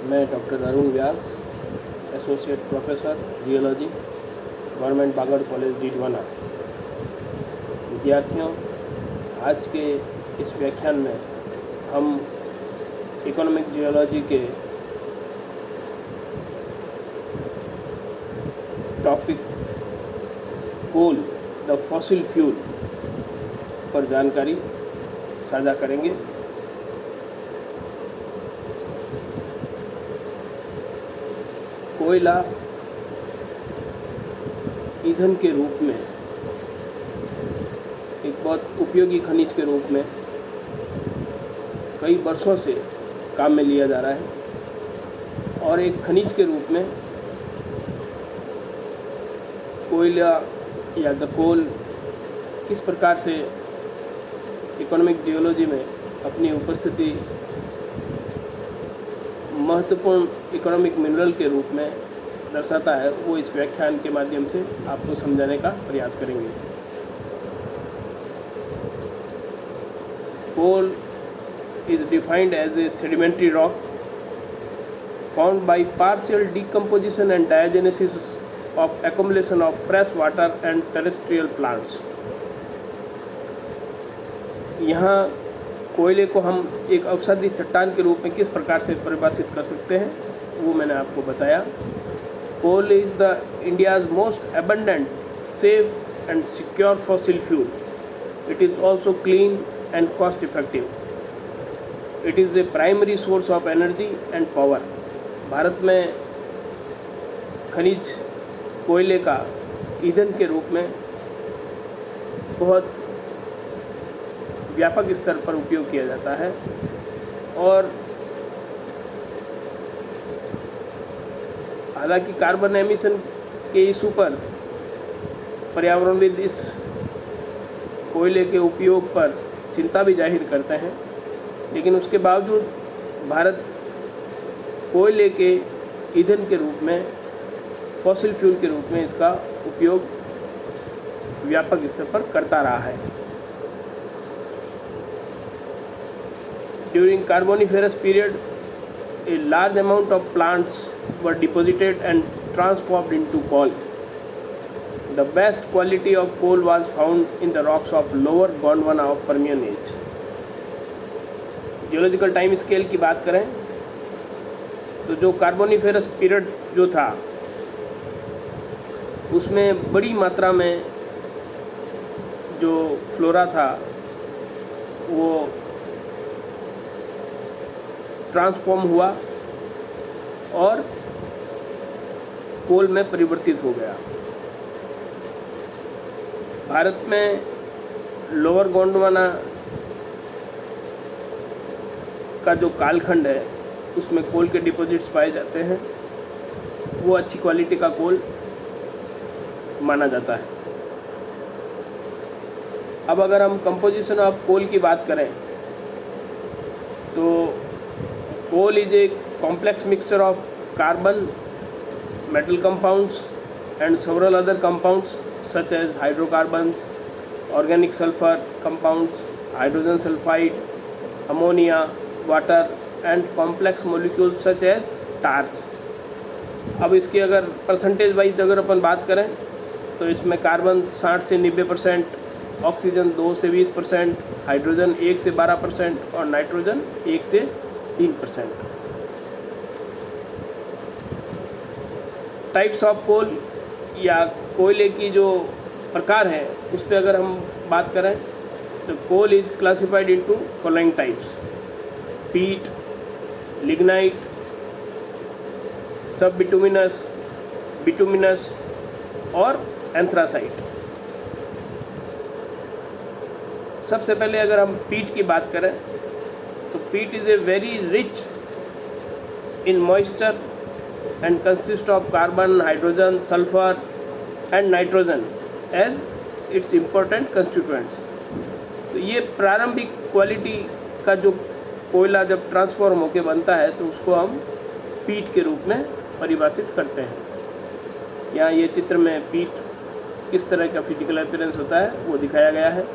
मैं doctor Arun Vyas, associate professor geology, government Bangur college Didwana. विद्यार्थियों, आज के इस व्याख्यान में हम इकोनॉमिक जियोलॉजी के topic coal the fossil fuel पर जानकारी साझा करेंगे। कोयला ईंधन के रूप में एक बहुत उपयोगी खनिज के रूप में कई वर्षों से काम में लिया जा रहा है और एक खनिज के रूप में कोयला या द कोल किस प्रकार से इकोनॉमिक जियोलॉजी में अपनी उपस्थिति महत्वपूर्ण इकोनॉमिक मिनरल के रूप में दर्शाता है, वो इस व्याख्यान के माध्यम से आपको समझाने का प्रयास करेंगे। कोल is defined as a sedimentary rock formed by partial decomposition and diagenesis of accumulation of fresh water and terrestrial plants। यहाँ कोयले को हम एक अवसादी चट्टान के रूप में किस प्रकार से परिभाषित कर सकते हैं, वो मैंने आपको बताया। Coal is the India's most abundant, safe and secure fossil fuel. It is also clean and cost effective. It is a primary source of energy and power. Bharat में खनिज कोयले का ईंधन के रूप में बहुत व्यापक स्तर पर उपयोग किया जाता है और हालांकि कार्बन एमिशन के इशू पर पर्यावरणविद इस कोयले के उपयोग पर चिंता भी जाहिर करते हैं, लेकिन उसके बावजूद भारत कोयले के ईंधन के रूप में, फॉसिल फ्यूल के रूप में इसका उपयोग व्यापक स्तर पर करता रहा है। During Carboniferous period, a large amount of plants were deposited and transformed into coal. The best quality of coal was found in the rocks of lower Gondwana of Permian age। Geological time scale की बात करें तो जो Carboniferous period जो था उसमें बड़ी मात्रा में जो फ्लोरा था वो ट्रांसफॉर्म हुआ और कोल में परिवर्तित हो गया। भारत में लोअर गोंडवाना का जो कालखंड है उसमें कोल के डिपॉजिट्स पाए जाते हैं, वो अच्छी क्वालिटी का कोल माना जाता है। अब अगर हम कंपोजिशन ऑफ कोल की बात करें तो coal is a complex mixture of carbon, metal compounds and several other compounds such as hydrocarbons, organic sulfur compounds, hydrogen sulfide, ammonia, water and complex molecules such as tars। अब इसकी अगर percentage wise अगर अपन बात करें तो इसमें carbon 60 से 90%, oxygen 2 से 20%, हाइड्रोजन 1 से 12% और नाइट्रोजन 1 से 3%। टाइप्स ऑफ कोल या कोयले की जो प्रकार है उस पर अगर हम बात करें तो coal is classified into following types: peat, lignite, sub bituminous, bituminous और एंथ्रासाइट। सबसे पहले अगर हम पीट की बात करें तो पीट is a very rich in moisture and consist of carbon, hydrogen, sulfur and nitrogen as its important constituents। तो ये प्रारंभिक क्वालिटी का जो कोयला जब ट्रांसफॉर्म होकर बनता है तो उसको हम पीट के रूप में परिभाषित करते हैं। यहाँ ये चित्र में पीट किस तरह का फिजिकल अपीयरेंस होता है वो दिखाया गया है।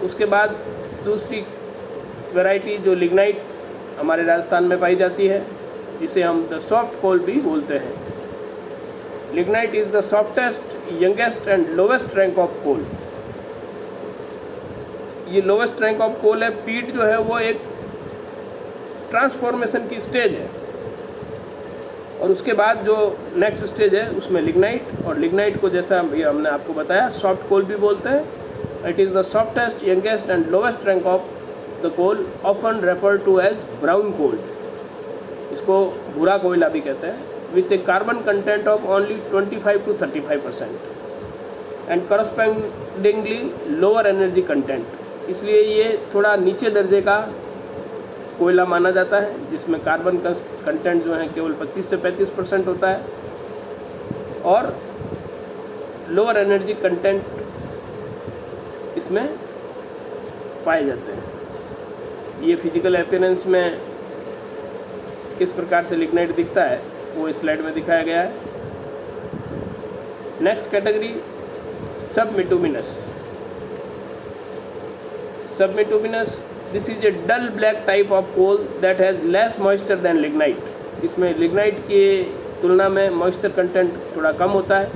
उसके बाद दूसरी वैरायटी जो लिग्नाइट हमारे राजस्थान में पाई जाती है जिसे हम द सॉफ्ट कोल भी बोलते हैं। Lignite is the softest, youngest and lowest rank of coal. ये लोवेस्ट रैंक ऑफ कोल है। पीट जो है वो एक ट्रांसफॉर्मेशन की स्टेज है, और उसके बाद जो नेक्स्ट स्टेज है उसमें लिग्नाइट, और लिग्नाइट को जैसा ये हमने आपको बताया सॉफ्ट कोल भी बोलते हैं। It is the softest, youngest and lowest rank of the coal, often refer to as brown coal. इसको भूरा कोयला भी कहते हैं। With a carbon content of only 25 to 35% and correspondingly lower energy content. इसलिए ये थोड़ा नीचे दर्जे का कोयला माना जाता है, जिसमें कार्बन कंटेंट जो है केवल 25 से 35% होता है, और लोअर एनर्जी कंटेंट इसमें पाए जाते हैं। ये फिजिकल अपीयरेंस में किस प्रकार से लिग्नाइट दिखता है वो इस स्लाइड में दिखाया गया है। Next category subbituminous. Submituminous, this is a dull black type of coal that has less moisture than lignite. इसमें लिग्नाइट की तुलना में मॉइस्चर कंटेंट थोड़ा कम होता है।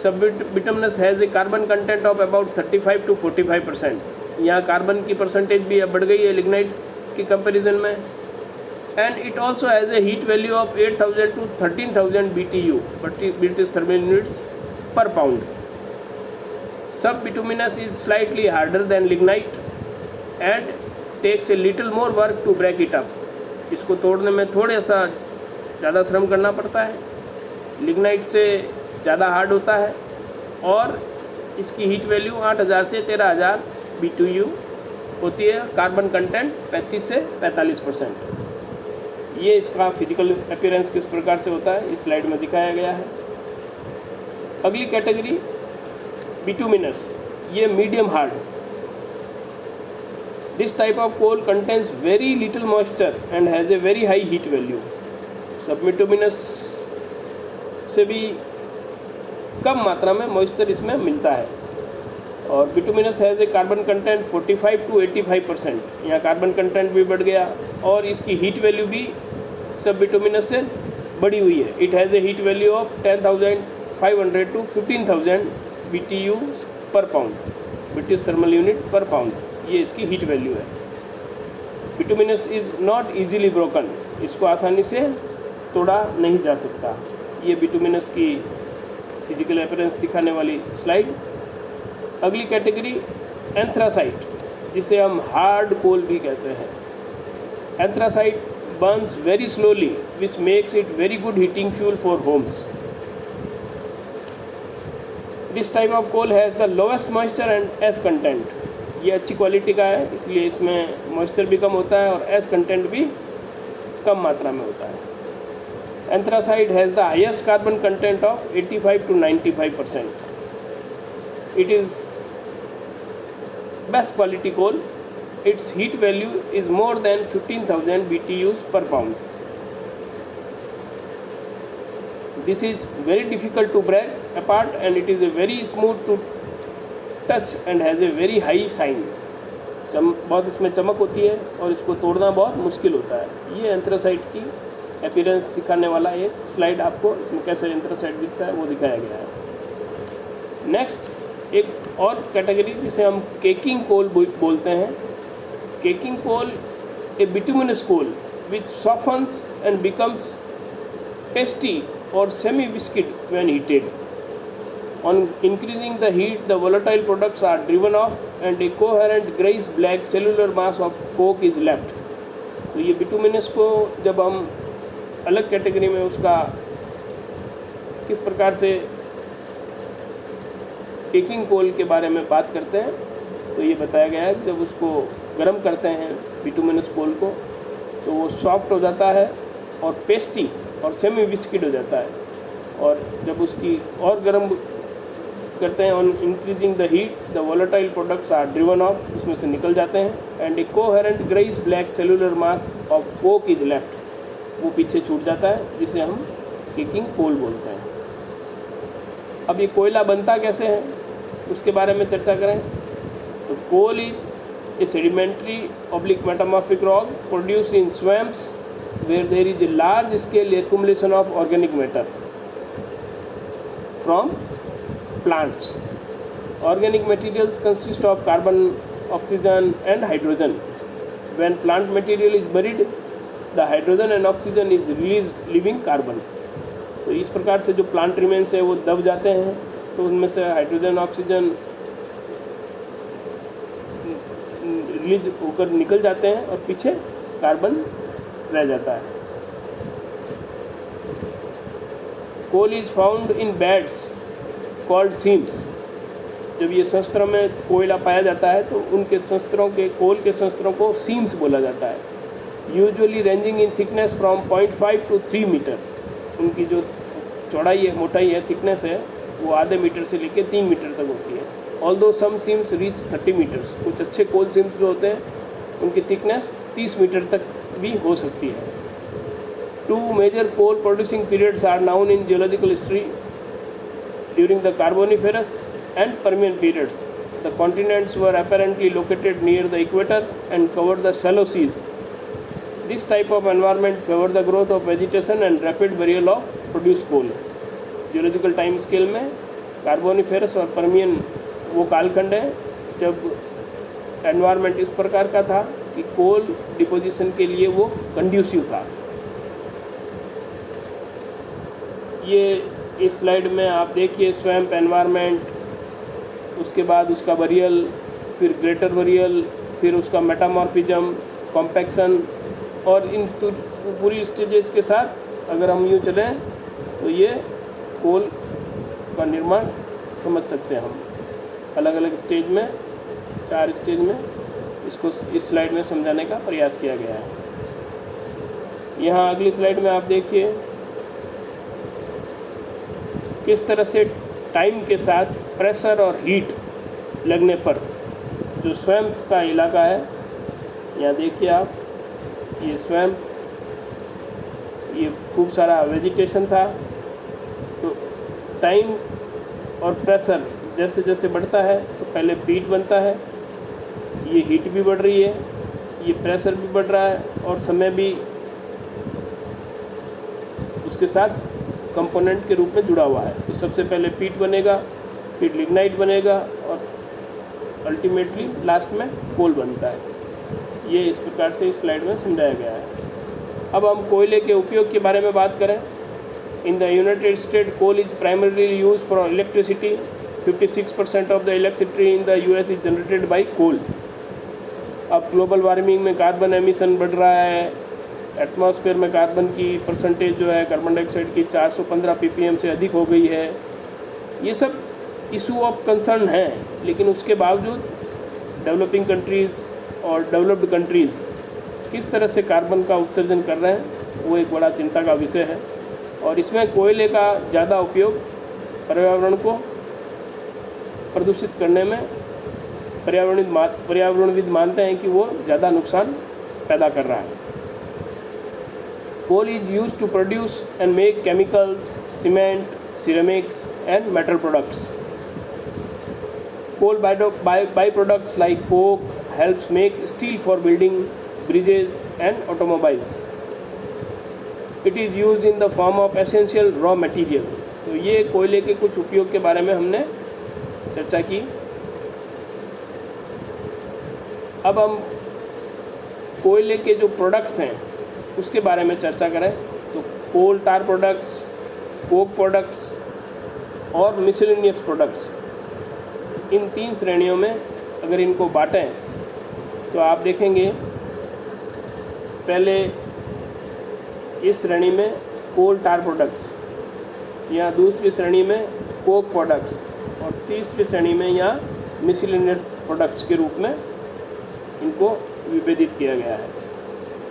Subbituminous has a carbon content of about 35 to 45%। यहाँ कार्बन की परसेंटेज भी अब बढ़ गई है लिग्नाइट की कंपैरिजन में। And it also has a heat value of 8,000 to 13,000 BTU, British thermal units per pound. Subbituminous is slightly harder than lignite and takes a little more work to break it up. इसको तोड़ने में थोड़ा सा ज़्यादा श्रम करना पड़ता है। लिग्नाइट से ज़्यादा हार्ड होता है, और इसकी हीट वैल्यू 8,000 से 13,000 BTU होती है। कार्बन कंटेंट 35 से 45%। ये इसका फिजिकल अपीयरेंस किस प्रकार से होता है इस स्लाइड में दिखाया गया है। अगली कैटेगरी बिटुमिनस, ये medium hard. This type of coal contains very little moisture and has a very high heat value. Subbituminous से भी कम मात्रा में मॉइस्चर इसमें मिलता है, और bituminous has a carbon content 45 to 85%। यहाँ कार्बन कंटेंट भी बढ़ गया, और इसकी हीट वैल्यू भी सब बिटुमिनस से बढ़ी हुई है। It has a heat value of 10,500 to 15,000 BTU पर पाउंड, ब्रिटिश थर्मल यूनिट पर पाउंड। ये इसकी हीट वैल्यू है। Bituminous is not easily broken, इसको आसानी से तोड़ा नहीं जा सकता। ये बिटुमिनस की फिजिकल अपीयरेंस दिखाने वाली स्लाइड। अगली कैटेगरी एंथ्रासाइट, जिसे हम हार्ड कोल भी कहते हैं। Anthracite burns very slowly which makes it very good heating fuel for homes. This type of coal has the lowest moisture and ash content. ये अच्छी क्वालिटी का है, इसलिए इसमें मॉइस्चर भी कम होता है और एस कंटेंट भी कम मात्रा में होता है। Anthracite has the highest carbon content of 85 to 95%। It is best quality coal. Its heat value is more than 15,000 BTUs per pound। This is very difficult to break apart and it is a very smooth to touch and has a very high shine। बहुत इसमें चमक होती है और इसको तोड़ना बहुत मुश्किल होता है। ये एंथ्रासाइट की अपीयरेंस दिखाने वाला एक स्लाइड आपको इसमें कैसे एंथ्रासाइट दिखता है वो दिखाया गया है। नेक्स्ट एक और कैटेगरी जिसे हम केकिंग कोल बोलते हैं। Caking coal a bituminous coal which softens and becomes pasty or semi-viscid when heated. On increasing the heat, the volatile products are driven off and a coherent grayish-black cellular mass of coke is left. तो ये bituminous को जब हम अलग category में उसका किस प्रकार से केकिंग कोल के बारे में बात करते हैं, तो ये बताया गया है कि जब उसको गर्म करते हैं बिटुमिनस कोल को, तो वो सॉफ्ट हो जाता है और पेस्टी और सेमी विस्किड हो जाता है। और जब उसकी और गर्म करते हैं, on increasing the heat the volatile products are driven off, उसमें से निकल जाते हैं। And a coherent greyish black cellular mass of coke is left, वो पीछे छूट जाता है, जिसे हम केकिंग कोल बोलते हैं। अब ये कोयला बनता कैसे है उसके बारे में चर्चा करें तो coal is a sedimentary oblique metamorphic rock produce in swamps where there is a large scale accumulation of organic matter from plants. Organic materials consist of carbon, oxygen and hydrogen. When plant material is buried, the hydrogen and oxygen is released leaving carbon. तो इस प्रकार से जो plant remains है वो दब जाते हैं, तो उनमें से हाइड्रोजन ऑक्सीजन रिलीज होकर निकल जाते हैं और पीछे कार्बन रह जाता है. Coal is found in beds called seams. जब ये संस्तरों में कोयला पाया जाता है तो उनके संस्तरों के कोल के संस्तरों को सीम्स बोला जाता है. Usually ranging in thickness from 0.5 to 3 metre. उनकी जो चौड़ाई है, मोटाई है, थिकनेस है, वो आधे मीटर से लेकर 3 मीटर तक होती है. ऑल्दो सम सीम्स रीच 30 मीटर्स. कुछ अच्छे कोल सीम्स जो होते हैं उनकी थिकनेस 30 मीटर तक भी हो सकती है. 2 major coal producing periods are known in geological history during the Carboniferous and Permian periods. The continents were apparently located near the equator and covered the shallow seas. This type of environment favored the growth of vegetation and rapid burial of produced coal. Geological time scale में Carboniferous और Permian वो कालखंड है जब environment इस प्रकार का था कि कोल डिपोजिशन के लिए वो कंड्यूसिव था. ये इस स्लाइड में आप देखिए स्वैम्प एनवायरनमेंट, उसके बाद उसका बरियल, फिर ग्रेटर बरियल, फिर उसका मेटामॉर्फिज्म, कॉम्पैक्शन, और इन पूरी स्टेजेस के साथ अगर हम यूँ चलें तो ये कोल का निर्माण समझ सकते हैं हम. अलग अलग स्टेज में, 4 स्टेज में इसको इस स्लाइड में समझाने का प्रयास किया गया है. यहाँ अगली स्लाइड में आप देखिए किस तरह से टाइम के साथ प्रेशर और हीट लगने पर जो स्वयं का इलाका है, यहाँ देखिए आप, ये स्वयं ये खूब सारा वेजिटेशन था. तो टाइम और प्रेशर जैसे जैसे बढ़ता है तो पहले पीट बनता है, ये हीट भी बढ़ रही है, ये प्रेशर भी बढ़ रहा है और समय भी उसके साथ कंपोनेंट के रूप में जुड़ा हुआ है. तो सबसे पहले पीट बनेगा, फिर लिग्नाइट बनेगा और अल्टीमेटली लास्ट में कोल बनता है. ये इस प्रकार से इस स्लाइड में समझाया गया है. अब हम कोयले के उपयोग के बारे में बात करें. In the United State coal is primarily use for electricity. 56% of the electricity in the US is generated by coal. अब ग्लोबल वार्मिंग में कार्बन एमिशन बढ़ रहा है. एटमॉस्फेयर में कार्बन की परसेंटेज जो है कार्बन डाइऑक्साइड की 415 ppm से अधिक हो गई है. ये सब इशू ऑफ कंसर्न है, लेकिन उसके बावजूद डेवलपिंग कंट्रीज़ और डेवलप्ड कंट्रीज़ किस तरह से कार्बन का उत्सर्जन कर रहे हैं वो एक बड़ा चिंता का विषय है. और इसमें कोयले का ज़्यादा उपयोग पर्यावरण को प्रदूषित करने में पर्यावरणविद मानते हैं कि वो ज़्यादा नुकसान पैदा कर रहा है. Coal is use to produce and make chemicals, cement, ceramics and metal products. Coal byproducts like coke helps make steel for building, bridges and automobiles. It is used in the form of essential raw material. तो ये कोयले के कुछ उपयोग के बारे में हमने चर्चा की. अब हम कोयले के जो प्रोडक्ट्स हैं उसके बारे में चर्चा करें तो कोल टार प्रोडक्ट्स, कोक प्रोडक्ट्स और मिसलेनियस प्रोडक्ट्स, इन 3 श्रेणियों में अगर इनको बांटें तो आप देखेंगे पहले इस श्रेणी में कोल टार प्रोडक्ट्स, यहाँ दूसरी श्रेणी में कोक प्रोडक्ट्स और तीसरी श्रेणी में यहाँ मिसलेनियस प्रोडक्ट्स के रूप में इनको विभेदित किया गया है.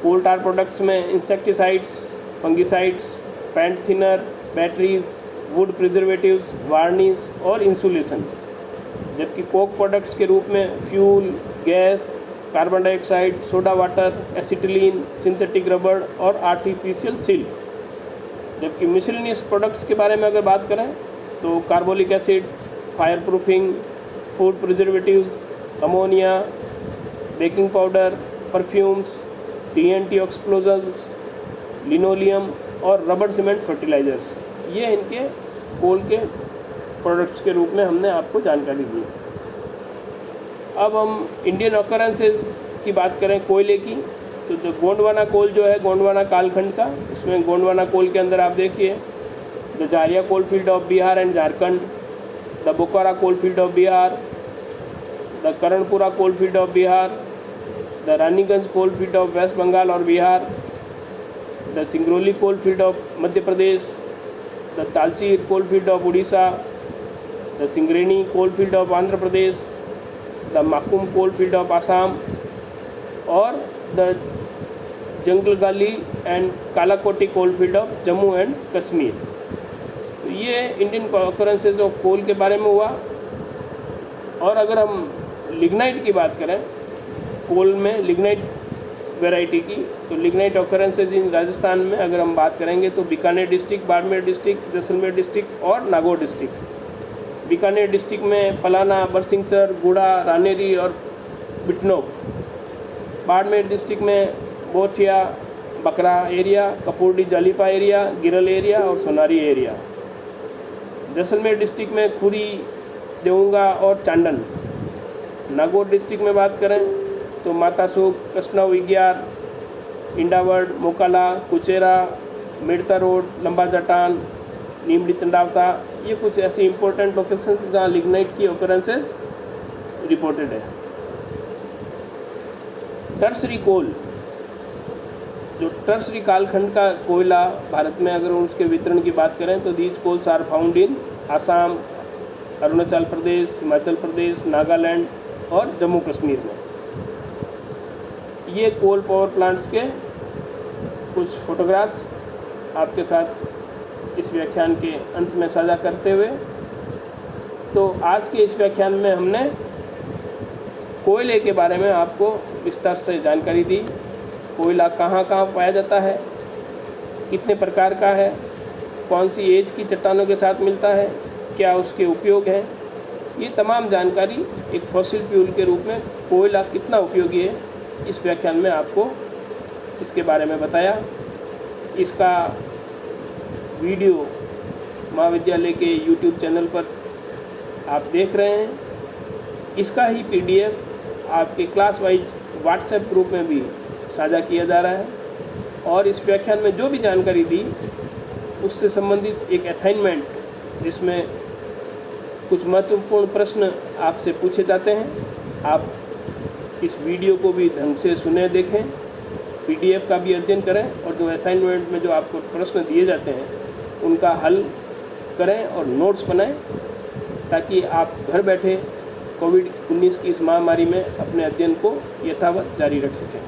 कोल टार प्रोडक्ट्स में insecticides, fungicides, paint thinner, batteries, wood preservatives, varnish और इंसुलेशन. जबकि कोक प्रोडक्ट्स के रूप में fuel, gas, carbon dioxide, soda water, acetylene, synthetic रबड़ और आर्टिफिशियल सिल्क. जबकि मिसलेनियस प्रोडक्ट्स के बारे में अगर बात करें तो carbolic acid, fire proofing, food preservatives, ammonia, baking powder, perfumes, TNT explosions, linoleum और रबर सीमेंट फर्टिलाइज़र्स, ये इनके कोल के प्रोडक्ट्स के रूप में हमने आपको जानकारी दी। अब हम इंडियन ऑकरेंसेस की बात करें कोयले की, तो जो गोंडवाना कोल जो है गोंडवाना कालखंड का, उसमें गोंडवाना कोल के अंदर आप देखिए the Jharia coal field of Bihar and Jharkhand, the Bokaro coal field of Bihar, the Karanpura coal field of Bihar, the Raniganj coal field of West Bengal और Bihar, the Singrauli coal field of Madhya Pradesh, the Talcher coal field of Orissa, the Singareni coal field of Andhra Pradesh, the Makum coal field of Assam और the Jangalgali and Kalakoti coal field of Jammu and Kashmir. तो ये Indian occurrences of coal के बारे में हुआ। और अगर हम लिग्नाइट की बात करें, कोल में लिग्नाइट वैरायटी की, तो लिग्नाइट ऑकरेंसेस इन राजस्थान में अगर हम बात करेंगे तो Bikaner district, Barmer district, Jaisalmer district और नागौर डिस्ट्रिक्ट। बीकानेर डिस्ट्रिक्ट में पलाना, बरसिंगसर, गुड़ा, रानेरी और बिटनोक। बाड़मेर डिस्ट्रिक्ट में बोथिया, बकरा एरिया, कपूरडी जालीपा एरिया, गिरल एरिया और सोनारी एरिया। जैसलमेर डिस्ट्रिक्ट में खुरी, देऊंगा और चांडन। नागौर डिस्ट्रिक्ट में बात करें तो मातासुक, कृष्णा विग्यार, इंडावर्ड, मोकाला, कुचेरा, मिर्ता रोड, लंबा जटान, नीमड़ी चंडावता, ये कुछ ऐसी इंपॉर्टेंट लोकेशंस जहाँ लिग्नाइट की ऑकरेंसेस रिपोर्टेड है। टर्सरी कोल, जो टर्सरी कालखंड का कोयला भारत में अगर उसके वितरण की बात करें तो these coals are found in Assam, Arunachal Pradesh, Himachal Pradesh, Nagaland और जम्मू कश्मीर में। ये कोल पावर प्लांट्स के कुछ फोटोग्राफ्स आपके साथ इस व्याख्यान के अंत में साझा करते हुए, तो आज के इस व्याख्यान में हमने कोयले के बारे में आपको विस्तार से जानकारी दी। कोयला कहाँ कहाँ पाया जाता है, कितने प्रकार का है, कौन सी एज की चट्टानों के साथ मिलता है, क्या उसके उपयोग हैं, ये तमाम जानकारी एक फॉसिल फ्यूल के रूप में कोयला कितना उपयोगी है, इस व्याख्यान में आपको इसके बारे में बताया। इसका वीडियो महाविद्यालय के YouTube चैनल पर आप देख रहे हैं। इसका ही PDF आपके क्लास वाइज व्हाट्सएप ग्रुप में भी साझा किया जा रहा है। और इस व्याख्यान में जो भी जानकारी दी उससे संबंधित एक असाइनमेंट, जिसमें कुछ महत्वपूर्ण प्रश्न आपसे पूछे जाते हैं, आप इस वीडियो को भी ढंग से सुने, देखें, PDF का भी अध्ययन करें और जो असाइनमेंट में जो आपको प्रश्न दिए जाते हैं उनका हल करें और नोट्स बनाएं, ताकि आप घर बैठे कोविड-19 की इस महामारी में अपने अध्ययन को यथावत जारी रख सकें।